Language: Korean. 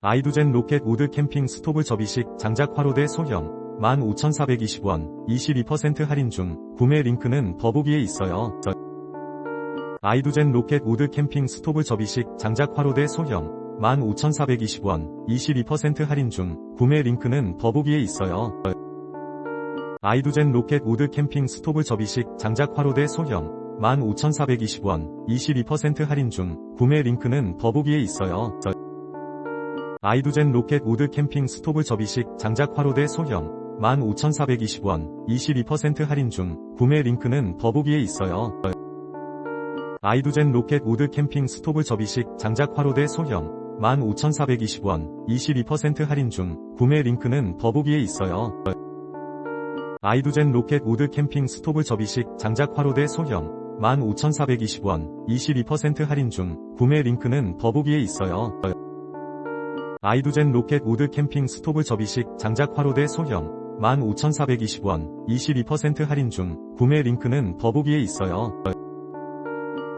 아이두젠 로켓 우드 캠핑 스토브 접이식 장작 화로대 소형 15,420원 22% 할인 중 구매 링크는 더보기에 있어요. 아이두젠 로켓 우드 캠핑 스토브 접이식 장작 화로대 소형 15,420원 22% 할인 중 구매 링크는 더보기에 있어요. 아이두젠 로켓 우드 캠핑 스토브 접이식 장작 화로대 소형 15,420원 22% 할인 중 구매 링크는 더보기에 있어요. 아이두젠 로켓 우드 캠핑 스토브 접이식 장작 화로대 소형 15,420원 22% 할인 중 구매 링크는 더보기에 있어요. 아이두젠 로켓 우드 캠핑 스토브 접이식 장작 화로대 소형 15,420원 22% 할인 중 구매 링크는 더보기에 있어요. 아이두젠 로켓 우드 캠핑 스토브 접이식 장작 화로대 소형 15,420원 22% 할인 중 구매 링크는 더보기에 있어요. 아이두젠 로켓 우드 캠핑 스토브 접이식 장작 화로대 소형 15,420원 22% 할인 중 구매 링크는 더보기에 있어요.